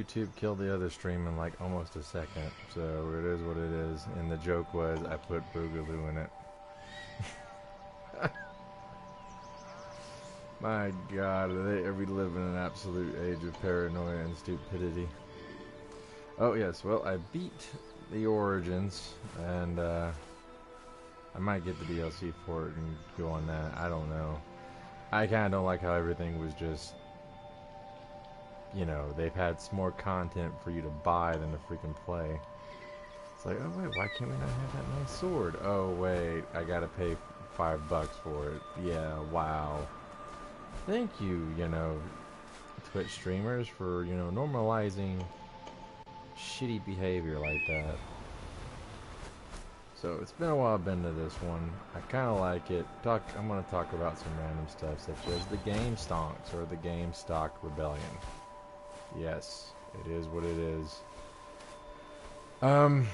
YouTube killed the other stream in like almost a second, so it is what it is. And the joke was I put Boogaloo in it. My God, are we live in an absolute age of paranoia and stupidity? Oh yes, well I beat the Origins, and I might get the DLC for it and go on that. I don't know. I kind of don't like how everything was just, you know, they've had more content for you to buy than to freaking play. It's like, oh wait, why can't we not have that nice sword? Oh wait, I gotta pay $5 for it. Yeah, wow. Thank you, you know, Twitch streamers for, you know, normalizing shitty behavior like that. So it's been a while I've been to this one. I kind of like it. I'm going to talk about some random stuff such as the game stonks or the game stock rebellion. Yes, it is what it is. I'm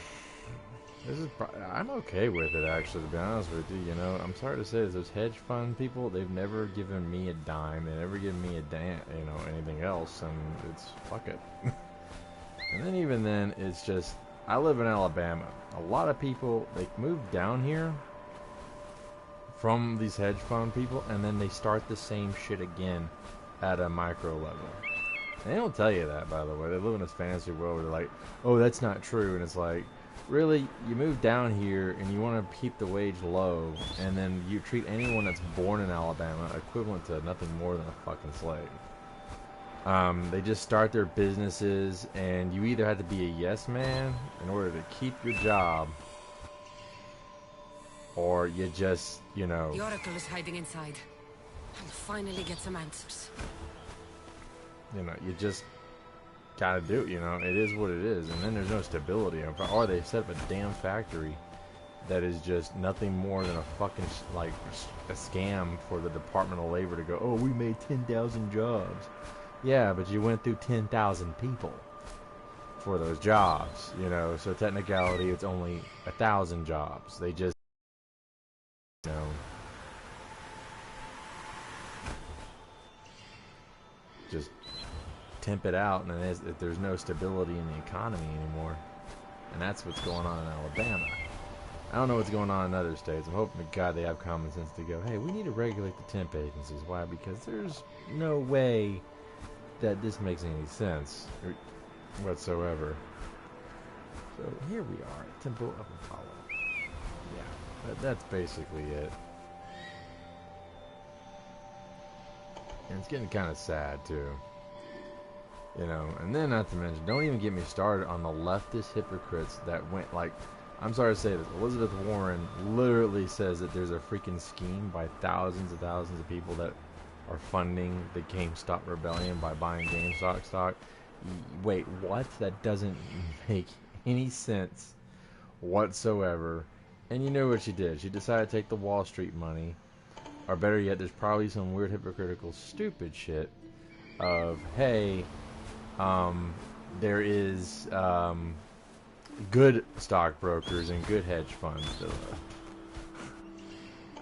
okay with it actually, to be honest with you. You know, I'm sorry to say this, those hedge fund people, they've never given me a dime. They never given me a damn, you know, anything else, and it's fuck it. And then even then, it's just, I live in Alabama. A lot of people, they move down here from these hedge fund people, and then they start the same shit again at a micro level. And they don't tell you that, by the way. They live in this fantasy world where they're like, oh, that's not true. And it's like, really? You move down here, and you want to keep the wage low, and then you treat anyone that's born in Alabama equivalent to nothing more than a fucking slave. They just start their businesses, and you either have to be a yes man in order to keep your job, or you just, you know... The Oracle is hiding inside. I'll finally get some answers. You know, you just gotta do it, you know. It is what it is, and then there's no stability. Or they set up a damn factory that is just nothing more than a fucking, like, a scam for the Department of Labor to go, oh, we made 10,000 jobs. Yeah, but you went through 10,000 people for those jobs, you know, so technicality it's only 1,000 jobs. They just, you know, just temp it out, and there's no stability in the economy anymore. And that's what's going on in Alabama. I don't know what's going on in other states. I'm hoping to God they have common sense to go, hey, we need to regulate the temp agencies. Why? Because there's no way that this makes any sense whatsoever. So here we are, Temple of Apollo. Yeah, that's basically it. And it's getting kind of sad too. You know, and then not to mention, don't even get me started on the leftist hypocrites that went like, I'm sorry to say this, Elizabeth Warren literally says that there's a freaking scheme by thousands and thousands of people that are funding the GameStop rebellion by buying GameStop stock. Wait, what? That doesn't make any sense whatsoever. And you know what she did? She decided to take the Wall Street money, or better yet, there's probably some weird hypocritical stupid shit of, hey, there is good stockbrokers and good hedge funds.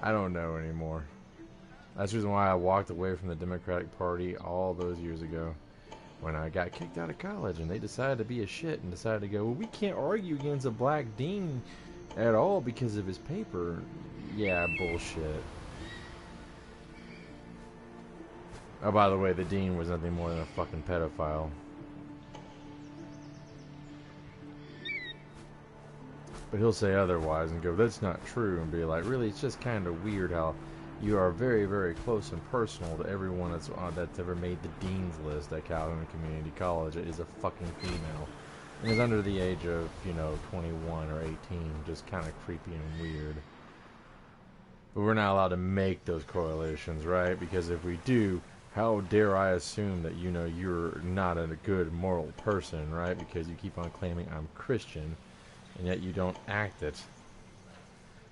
I don't know anymore. That's the reason why I walked away from the Democratic Party all those years ago when I got kicked out of college, and they decided to be a shit and decided to go, well, we can't argue against a black dean at all because of his paper. Yeah, bullshit. Oh, by the way, the dean was nothing more than a fucking pedophile. But he'll say otherwise and go, that's not true, and be like, really, it's just kind of weird how you are very, very close and personal to everyone that's ever made the dean's list at Calhoun Community College. It is a fucking female. And is under the age of, you know, 21 or 18. Just kind of creepy and weird. But we're not allowed to make those correlations, right? Because if we do, how dare I assume that, you know, you're not a good moral person, right? Because you keep on claiming I'm Christian, and yet you don't act it.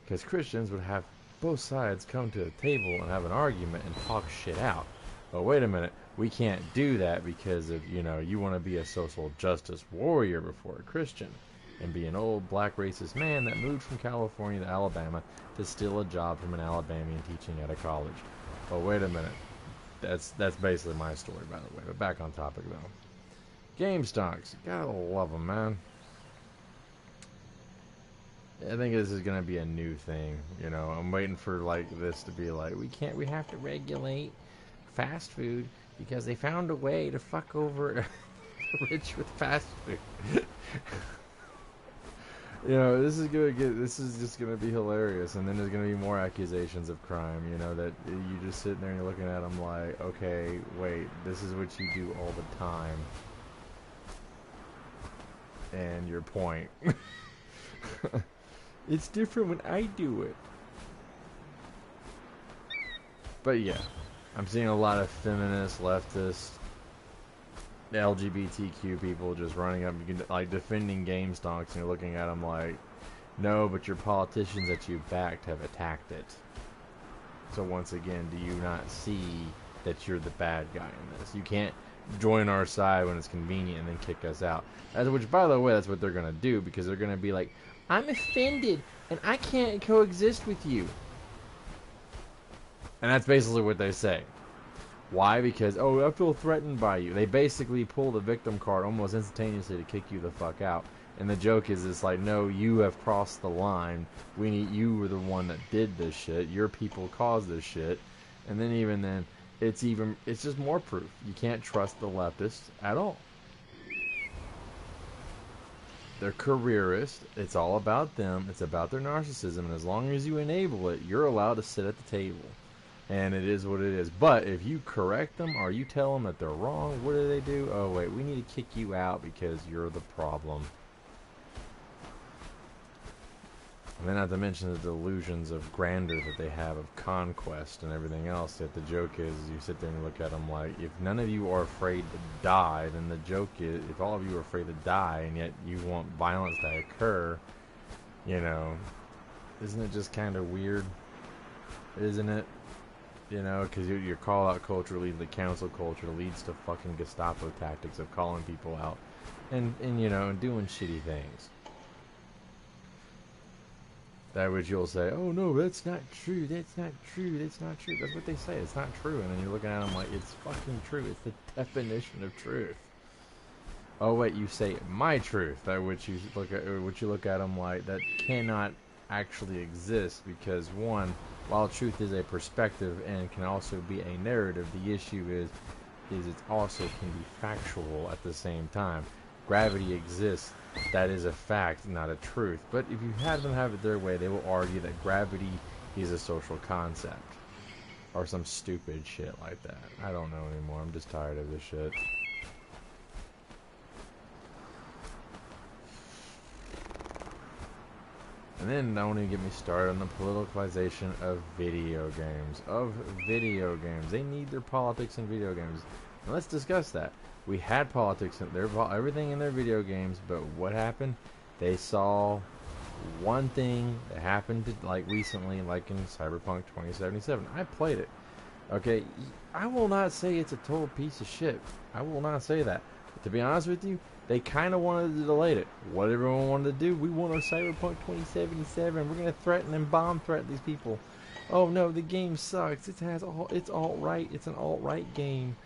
Because Christians would have both sides come to the table and have an argument and talk shit out. But wait a minute, we can't do that because of, you know, you want to be a social justice warrior before a Christian and be an old black racist man that moved from California to Alabama to steal a job from an Alabamian teaching at a college. But wait a minute, that's basically my story, by the way. But back on topic though. Game stonks. Gotta love them, man. I think this is gonna be a new thing. You know, I'm waiting for like this to be like, we have to regulate fast food because they found a way to fuck over the rich with fast food. You know, this is just gonna be hilarious, and then there's gonna be more accusations of crime. You know, that you just sitting there and you're looking at them like, okay, wait, this is what you do all the time, and your point. It's different when I do it. But yeah, I'm seeing a lot of feminist, leftist, LGBTQ people just running up, like defending game stonks, and you're looking at them like, no, but your politicians that you backed have attacked it. So once again, do you not see that you're the bad guy in this? You can't join our side when it's convenient and then kick us out. Which, by the way, that's what they're going to do, because they're going to be like, I'm offended and I can't coexist with you. And that's basically what they say. Why? Because, oh, I feel threatened by you. They basically pull the victim card almost instantaneously to kick you the fuck out. And the joke is, it's like, no, you have crossed the line. You were the one that did this shit. Your people caused this shit. And then even then, it's just more proof. You can't trust the leftists at all. They're careerists. It's all about them. It's about their narcissism. And as long as you enable it, you're allowed to sit at the table. And it is what it is. But if you correct them or you tell them that they're wrong, what do? Oh, wait, we need to kick you out because you're the problem. And then not to mention the delusions of grandeur that they have of conquest and everything else. That the joke is you sit there and look at them like, if none of you are afraid to die, then the joke is, if all of you are afraid to die and yet you want violence to occur, you know, isn't it just kind of weird? Isn't it? You know, because your call-out culture leads to cancel culture, leads to fucking Gestapo tactics of calling people out and you know, and doing shitty things. That which you'll say, oh no, that's not true, that's not true, that's not true. That's what they say, it's not true. And then you're looking at them like, it's fucking true, it's the definition of truth. Oh wait, you say my truth, that which you look at them like, that cannot actually exist, because one, while truth is a perspective and can also be a narrative, the issue is it also can be factual at the same time. Gravity exists. That is a fact, not a truth. But if you have them have it their way, they will argue that gravity is a social concept. Or some stupid shit like that. I don't know anymore. I'm just tired of this shit. And then don't even get me started on the politicalization of video games. They need their politics in video games. And let's discuss that. We had politics in everything in their video games, but what happened? They saw one thing that happened like recently, like in Cyberpunk 2077. I played it. Okay, I will not say it's a total piece of shit. I will not say that. But to be honest with you, they kind of wanted to delay it. What everyone wanted to do, we want our Cyberpunk 2077. We're gonna threaten and bomb threat these people. Oh no, the game sucks. It's alt-right. It's an alt-right game,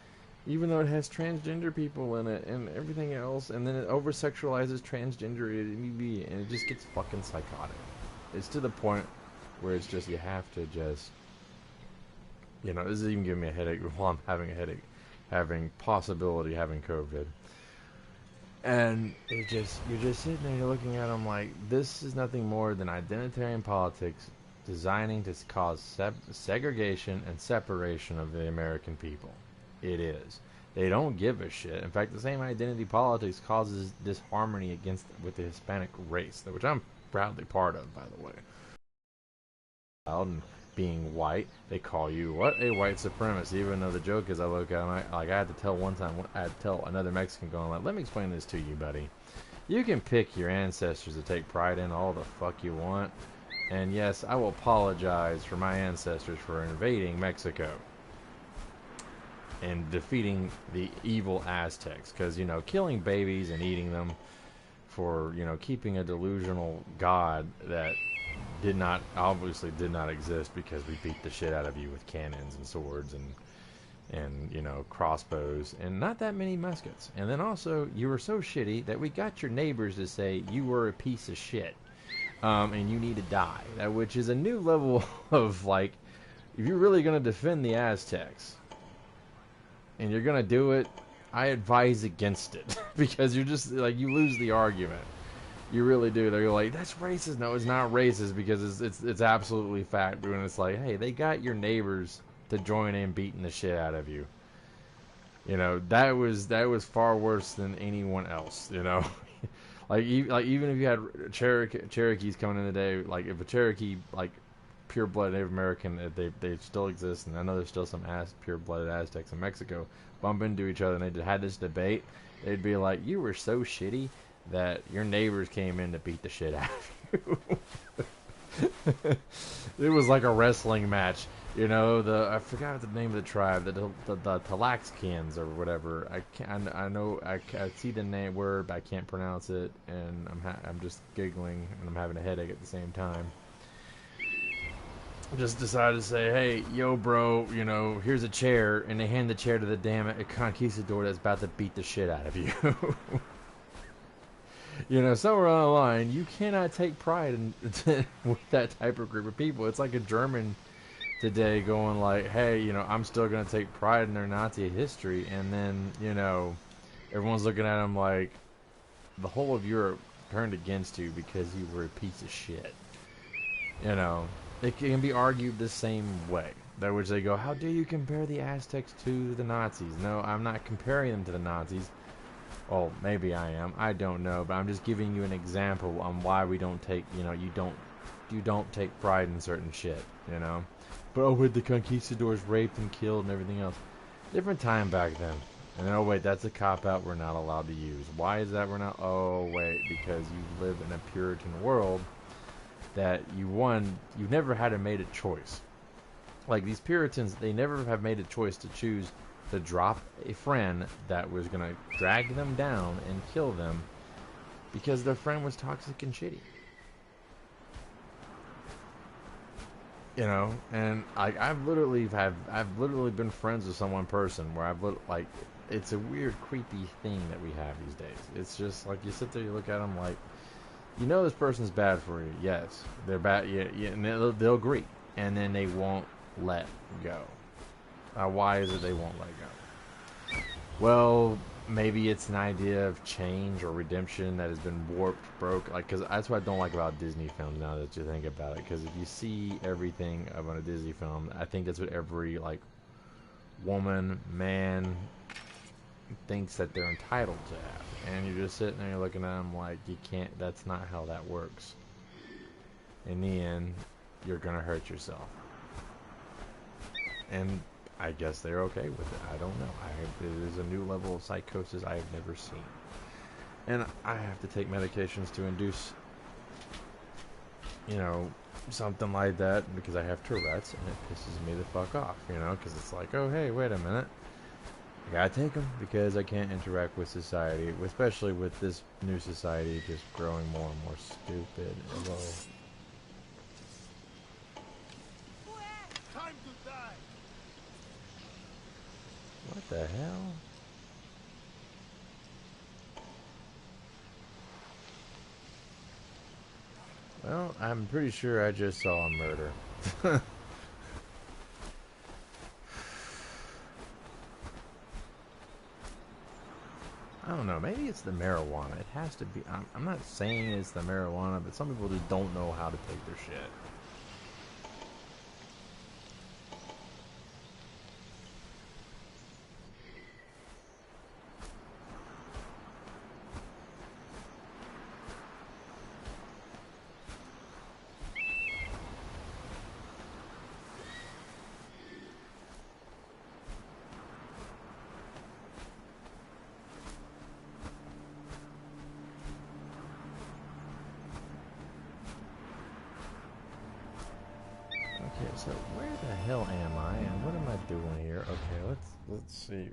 even though it has transgender people in it and everything else. And then it over-sexualizes transgender and it just gets fucking psychotic. It's to the point where it's just you have to just, you know, this is even giving me a headache while I'm having a headache, having COVID. And you're just sitting there, you're looking at them like, this is nothing more than identitarian politics designing to cause segregation and separation of the American people. It is. They don't give a shit. In fact, the same identity politics causes disharmony with the Hispanic race, which I'm proudly part of, by the way. And being white, they call you what? A white supremacist. Even though the joke is, I look at them like, I had to tell another Mexican going like, let me explain this to you, buddy. You can pick your ancestors to take pride in all the fuck you want, and yes, I will apologize for my ancestors for invading Mexico and defeating the evil Aztecs, because, you know, killing babies and eating them for, you know, keeping a delusional god that obviously did not exist, because we beat the shit out of you with cannons and swords and and crossbows and not that many muskets. And then also you were so shitty that we got your neighbors to say you were a piece of shit, and you need to die. That which is a new level of like, if you're really gonna defend the Aztecs and you're gonna do it, I advise against it because you're just like, you lose the argument. You really do. They're like, that's racist. No, it's not racist because it's absolutely fact. And it's like, hey, they got your neighbors to join in beating the shit out of you. That was far worse than anyone else. Like even if you had Cherokees coming in today, like if a Cherokee, like pure blood Native American, they still exist, and I know there's still some pure blooded Aztecs in Mexico, bump into each other and they had this debate, they'd be like, you were so shitty that your neighbors came in to beat the shit out of you. It was like a wrestling match. I forgot the name of the tribe, the Talaxcans or whatever. I see the word, but I can't pronounce it, and I'm just giggling and I'm having a headache at the same time. Just decided to say, hey, yo, bro, here's a chair, and they hand the chair to the damn conquistador that's about to beat the shit out of you. Somewhere along the line, you cannot take pride in with that type of group of people. It's like a German today going like, hey, I'm still going to take pride in their Nazi history, and then, everyone's looking at him like the whole of Europe turned against you because you were a piece of shit. It can be argued the same way. That which they go, how dare you compare the Aztecs to the Nazis? No, I'm not comparing them to the Nazis. Well, maybe I am. I don't know, but I'm just giving you an example on why we don't take, you don't take pride in certain shit, But with the conquistadors raped and killed and everything else, different time back then. And then, oh wait, that's a cop-out we're not allowed to use. Why is that we're not? Oh wait, because you live in a Puritan world that you never had made a choice. Like these Puritans, they never have made a choice to choose to drop a friend that was going to drag them down and kill them because their friend was toxic and shitty. And I've literally been friends with one person where it's a weird, creepy thing that we have these days. It's just like you sit there, you look at them like, this person's bad for you. Yes, they're bad. Yeah, and they'll agree, and then they won't let go. Why is it they won't let go? Well, maybe it's an idea of change or redemption that has been warped, broke. Because that's what I don't like about Disney films now that you think about it. Because if you see everything of a Disney film, I think that's what every woman, man thinks that they're entitled to have. And you're just sitting there looking at them like, you can't, that's not how that works. In the end, you're going to hurt yourself. And I guess they're okay with it. I don't know. It is a new level of psychosis I have never seen. And I have to take medications to induce, something like that because I have Tourette's, and it pisses me the fuck off, because it's like, oh, hey, wait a minute. I gotta take them because I can't interact with society, especially with this new society just growing more and more stupid. Hello. Time to die. What the hell? Well, I'm pretty sure I just saw a murder. I don't know. Maybe it's the marijuana. It has to be. I'm not saying it's the marijuana, but some people just don't know how to take their shit. Okay, so where the hell am I, and what am I doing here? Okay, let's see.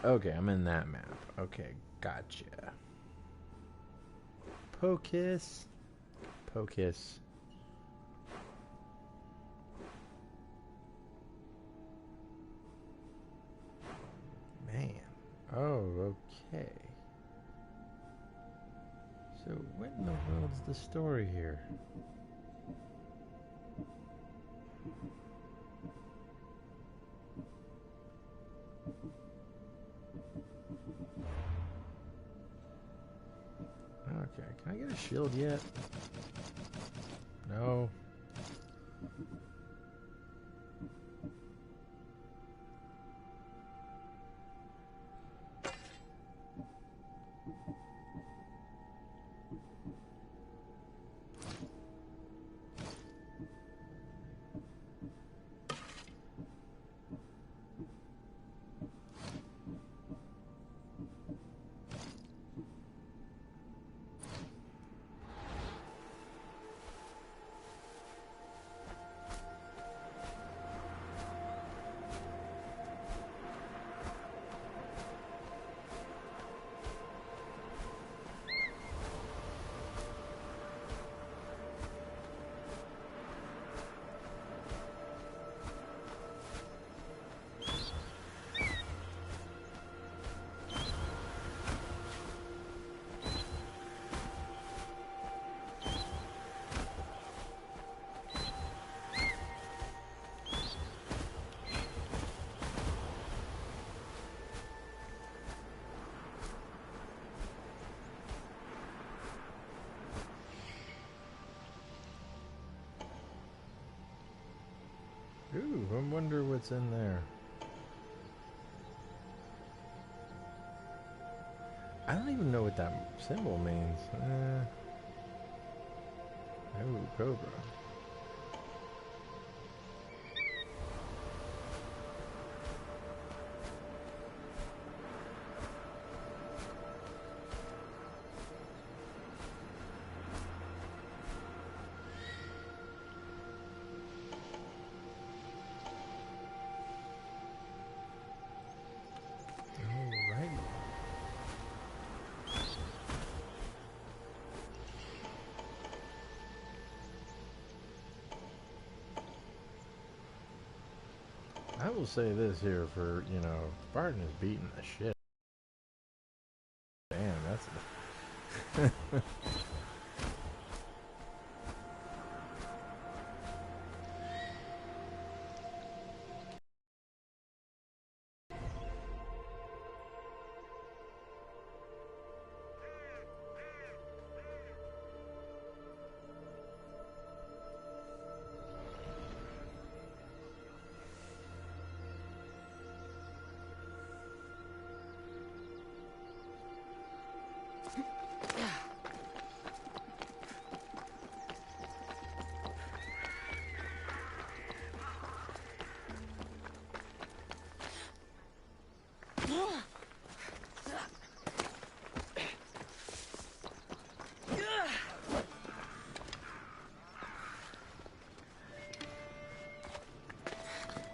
Okay, I'm in that map. Okay, gotcha. Pocus. Oh, okay. So what in the world's the story here? Okay, can I get a shield yet? No. Ooh, I wonder what's in there. I don't even know what that symbol means. Ooh, Cobra. Alright. I will say this here for, you know, Barton is beating the shit. Damn, that's...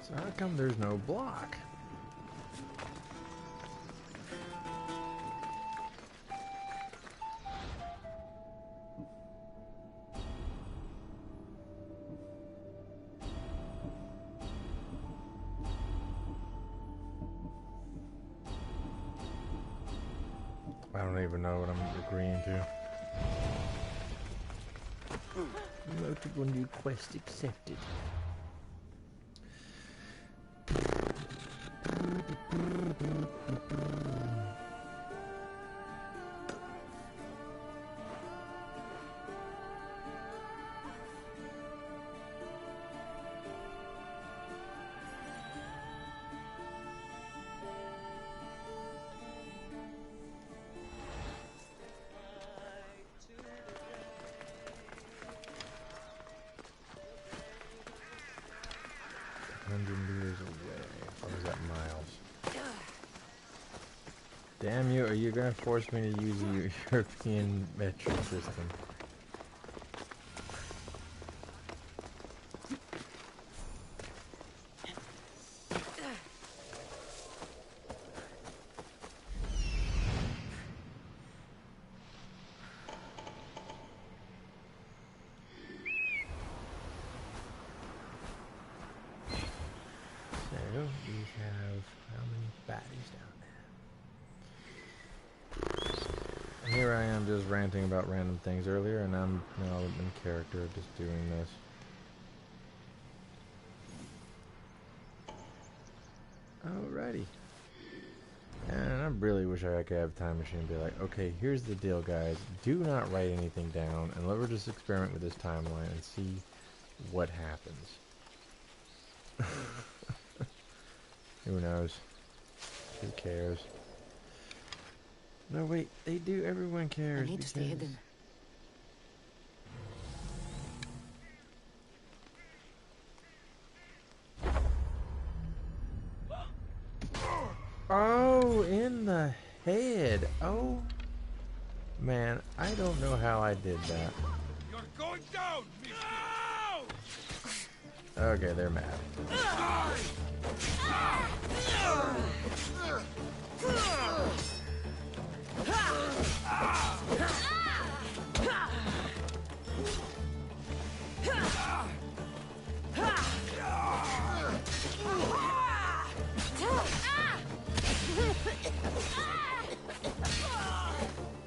So how come there's no block? I don't even know what I'm agreeing to. Multiple new quest accepted. Meters away. Or is that miles? Damn you, are you gonna force me to use the European metric system? So, we have how many baddies down there? here I am just ranting about random things earlier, and I'm now in character just doing this. Alrighty. And I really wish I could have a time machine and be like, okay, here's the deal, guys. Do not write anything down, and let us just experiment with this timeline and see what happens. Who knows? Who cares? No, wait, they do. Everyone cares. I need to stay hidden. Oh, in the head. Oh, man, I don't know how I did that. You're going down, no! Okay, they're mad.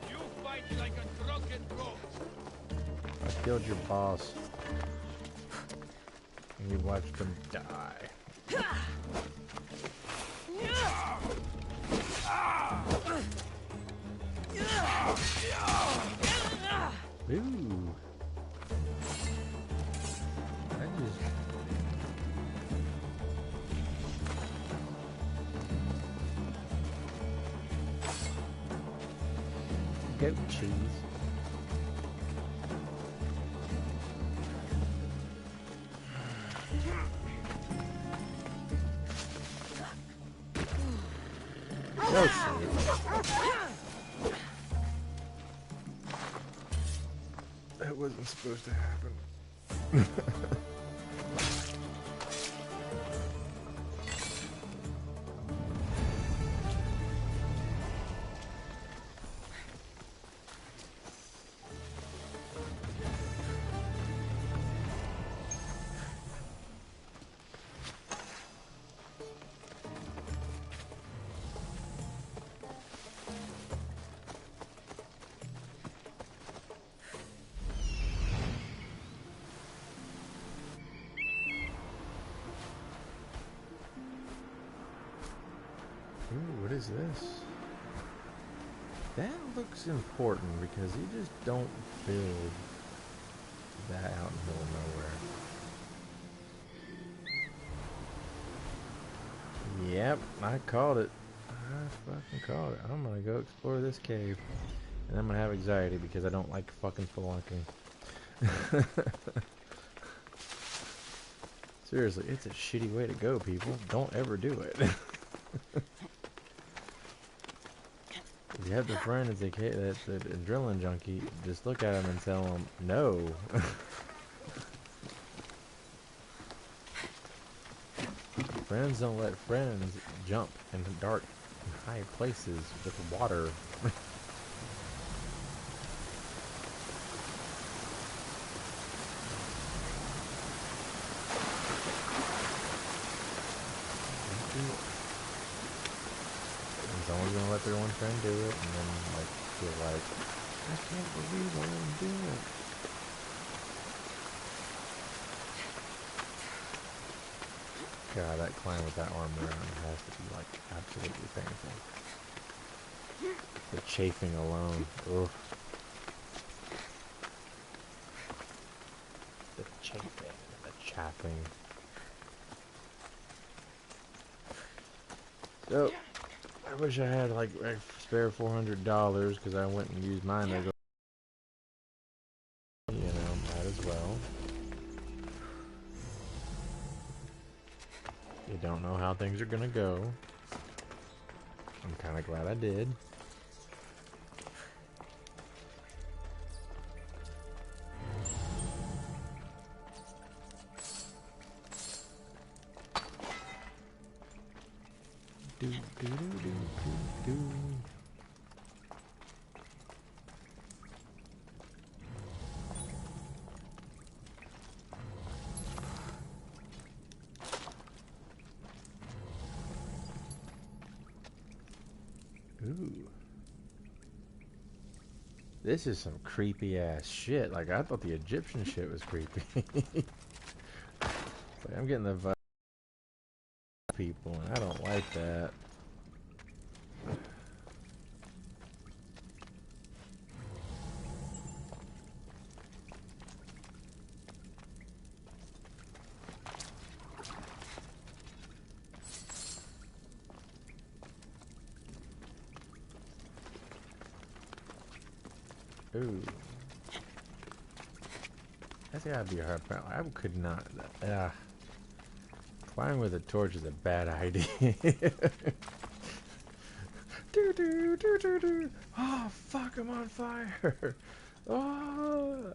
You fight like a drunken goat. I killed your boss. And you watched them die. Ooh. I just... Goat cheese. Oh shit. That wasn't supposed to happen. Ooh, what is this? That looks important because you just don't build that out in the middle of nowhere. Yep, I called it. I fucking called it. I'm gonna go explore this cave. And I'm gonna have anxiety because I don't like fucking spelunking. Seriously, it's a shitty way to go, people. Don't ever do it. If you have the friend that's a adrenaline junkie, just look at him and tell him no. Friends don't let friends jump in dark and high places with water. Someone's gonna let their one friend do it, and then like feel like, I can't believe I won't do it. God, that climb with that arm around has to be like absolutely painful. The chafing alone, ugh. The chafing, the chaffing. So. I wish I had like a spare $400 because I went and used mine to go. You know, might as well. You don't know how things are gonna go. I'm kind of glad I did. Do do do do do do. Ooh. This is some creepy ass shit. Like, I thought the Egyptian shit was creepy. Like, I'm getting the vibe of people, and I don't like that. Ooh. That's gotta be a hard part. I could not. Climbing with a torch is a bad idea. Do do do do do. Oh fuck! I'm on fire. Oh.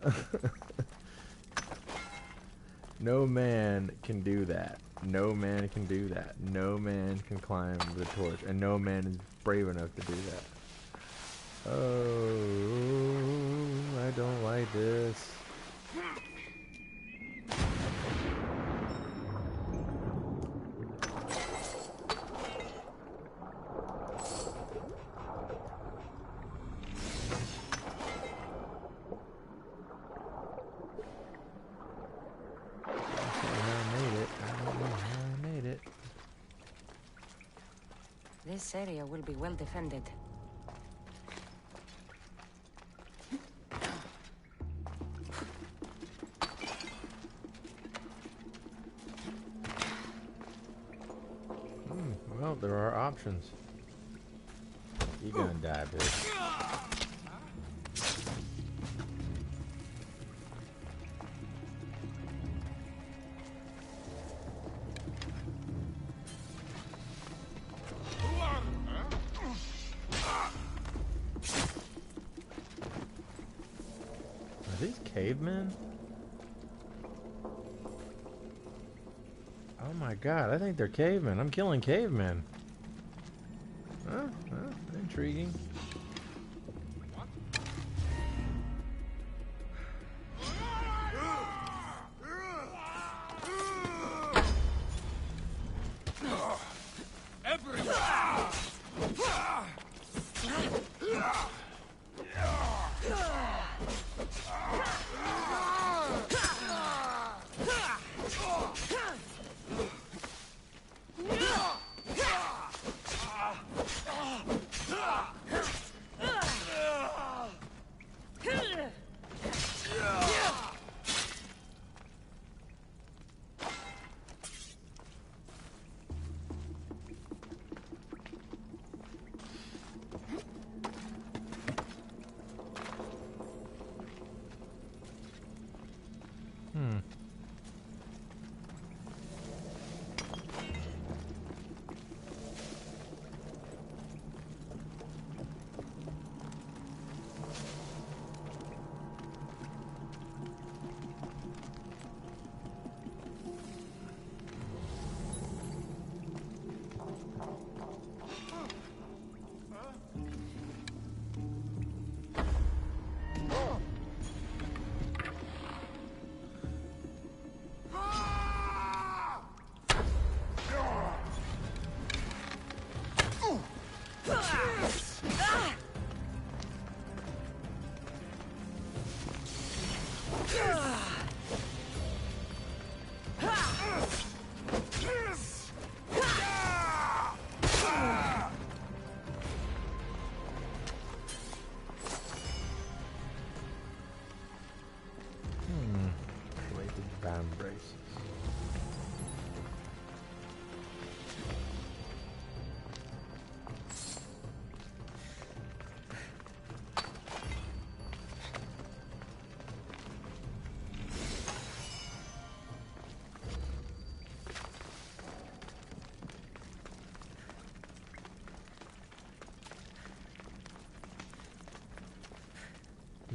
No man can do that. No man can do that. No man can climb with a torch, and no man is brave enough to do that. Oh, I don't like this. This area will be well defended. Well, there are options. You're gonna die, bitch. Are these cavemen? Oh my god, I think they're cavemen. I'm killing cavemen. Huh? Intriguing.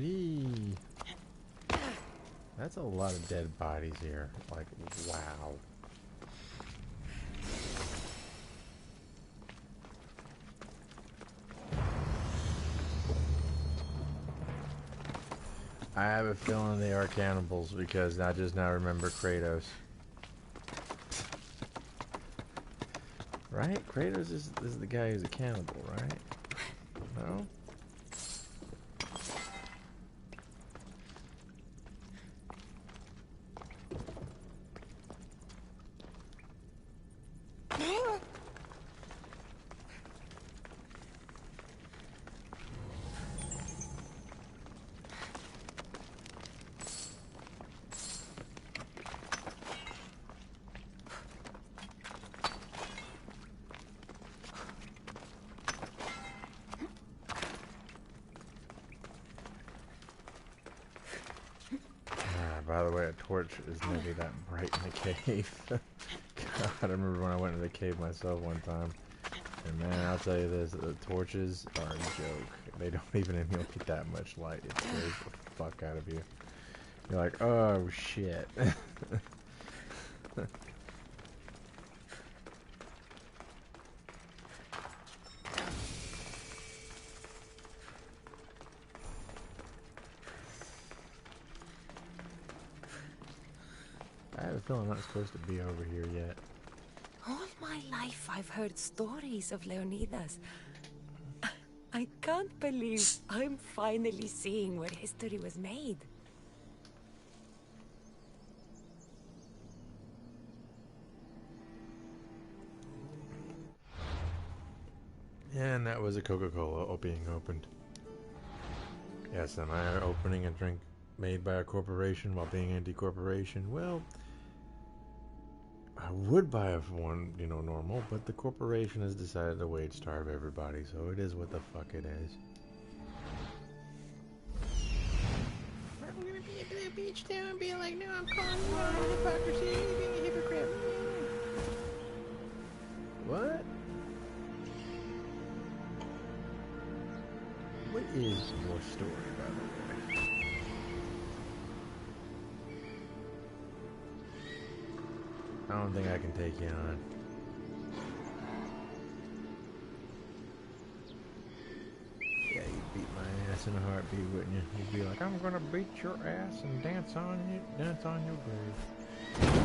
Eee. That's a lot of dead bodies here. Like, wow. I have a feeling they are cannibals because I just now remember Kratos. Right? Kratos is the guy who's a cannibal, right? No? by the way, a torch is never that bright in the cave. God, I remember when I went into the cave myself one time. And man, I'll tell you this, the torches are a joke. They don't even emulate that much light. It scares the fuck out of you. You're like, oh shit. I have a feeling I'm not supposed to be over here yet. All my life I've heard stories of Leonidas. I can't believe I'm finally seeing where history was made. And that was a Coca-Cola being opened. Yes, am I opening a drink made by a corporation while being anti-corporation? Well, I would buy one, you know, normal, but the corporation has decided to wage starve everybody, so it is what the fuck it is. I'm gonna be at the beach town and be like, no, I'm calling you out on hypocrisy, you're being a hypocrite. What? What is your story, by the way? I don't think I can take you on. Yeah, you'd beat my ass in a heartbeat, wouldn't you? You'd be like, I'm gonna beat your ass and dance on your grave.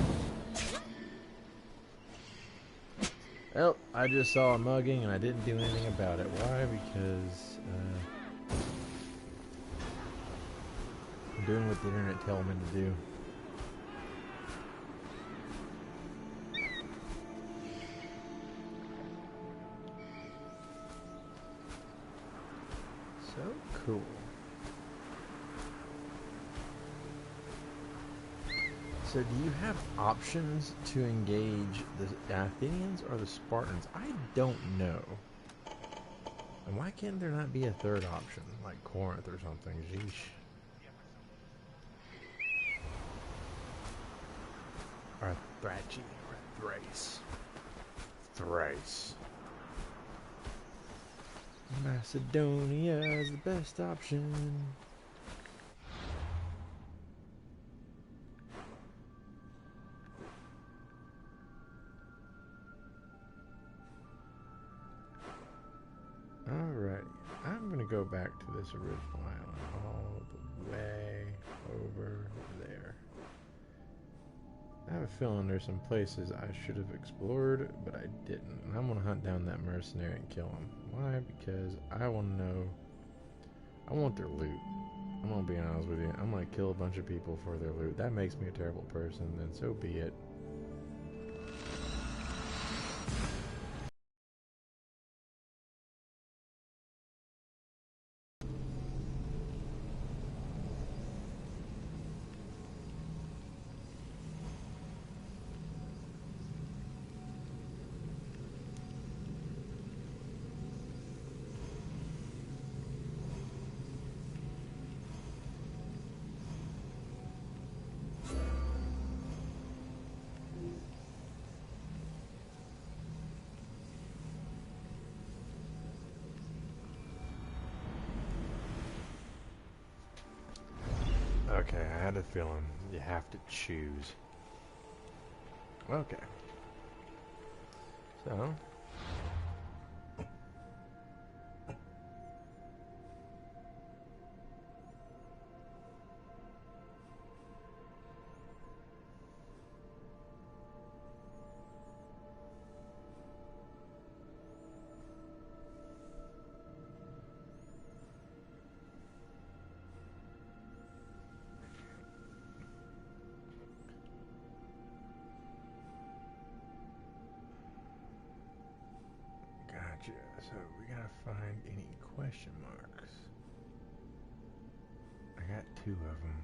Well, I just saw a mugging and I didn't do anything about it. Why? Because I'm doing what the internet tells me to do. So cool. So do you have options to engage the Athenians or the Spartans? I don't know. And why can't there not be a third option, like Corinth or something? Sheesh. Or Thrace, or Thrace. Thrace. Macedonia is the best option. Alrighty, I'm gonna go back to this original island all the way over there. I have a feeling there's some places I should have explored, but I didn't. And I'm gonna hunt down that mercenary and kill him. Why? Because I want to know. I want their loot. I'm gonna be honest with you. I'm gonna kill a bunch of people for their loot. That makes me a terrible person, then so be it. Okay, I had a feeling you have to choose. Okay. So. Gotcha. So we gotta find any question marks. I got 2 of them.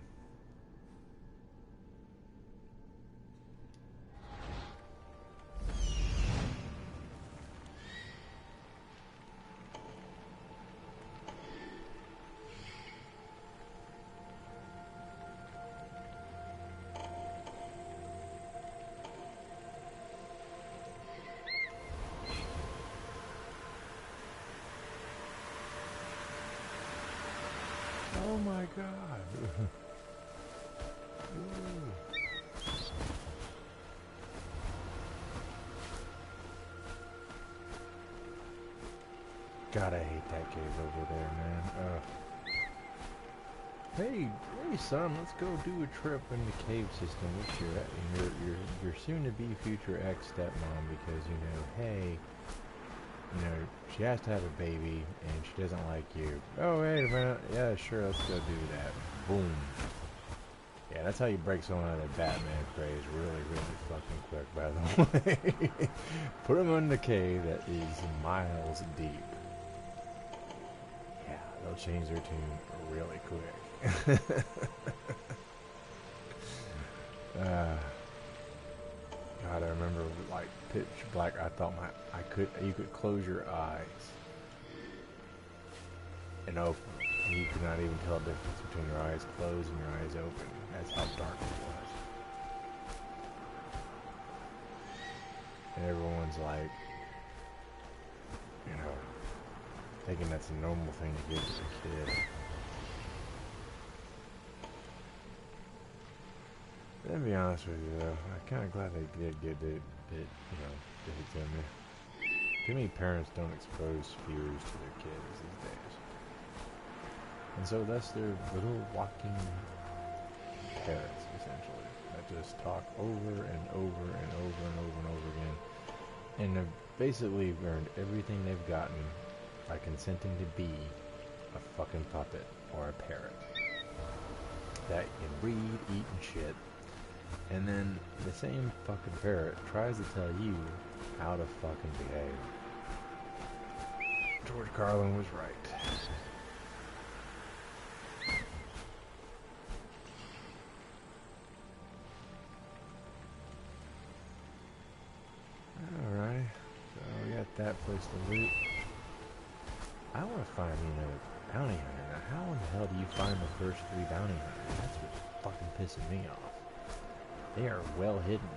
Oh my god. Ooh. God, I hate that cave over there, man. Hey, son, let's go do a trip in the cave system with your soon-to-be future ex-stepmom because, you know, hey, you know, she has to have a baby and she doesn't like you. Oh, wait a minute. Yeah, sure, let's go do that. Boom. Yeah, that's how you break someone out of their Batman craze really, really fucking quick, by the way. Put them in the cave that is miles deep. Yeah, they'll change their tune really quick. God, I remember like pitch black. I thought you could close your eyes and open. And you could not even tell the difference between your eyes closed and your eyes open. That's how dark it was. And everyone's like, you know, thinking that's a normal thing to give to a kid. To be honest with you, though, I'm kind of glad they did give it to me. Too many parents don't expose fears to their kids these days. And so thus they're little walking parrots, essentially, that just talk over and over and over and over and over again. And have basically earned everything they've gotten by consenting to be a fucking puppet or a parrot. That can read, eat, and shit. And then the same fucking parrot tries to tell you how to fucking behave. George Carlin was right. Alright, so we got that place to loot. I want to find me another bounty hunter. Now, how in the hell do you find the first 3 bounty hunters? That's what's fucking pissing me off. They are well hidden.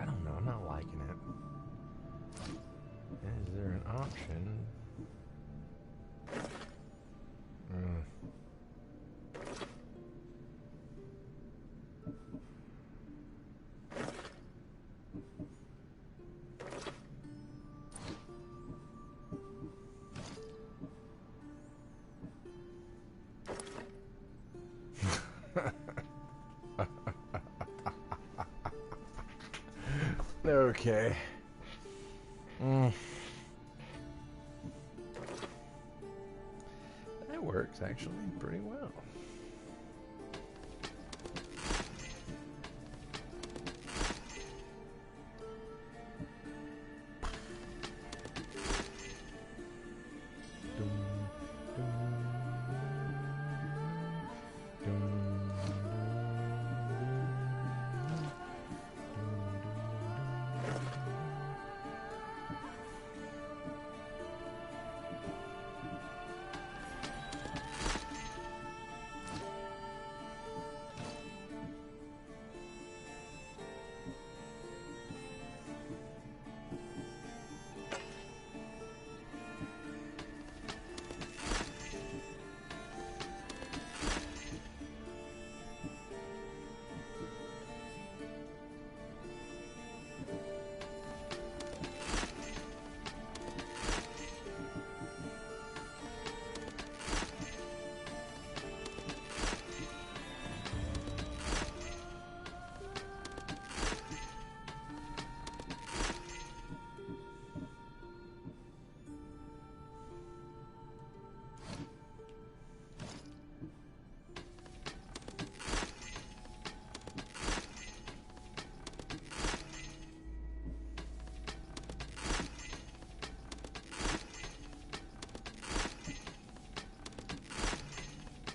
I don't know, I'm not liking it. Is there an option Okay. That works actually pretty well.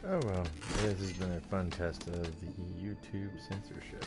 Oh well, this has been a fun test of the YouTube censorship.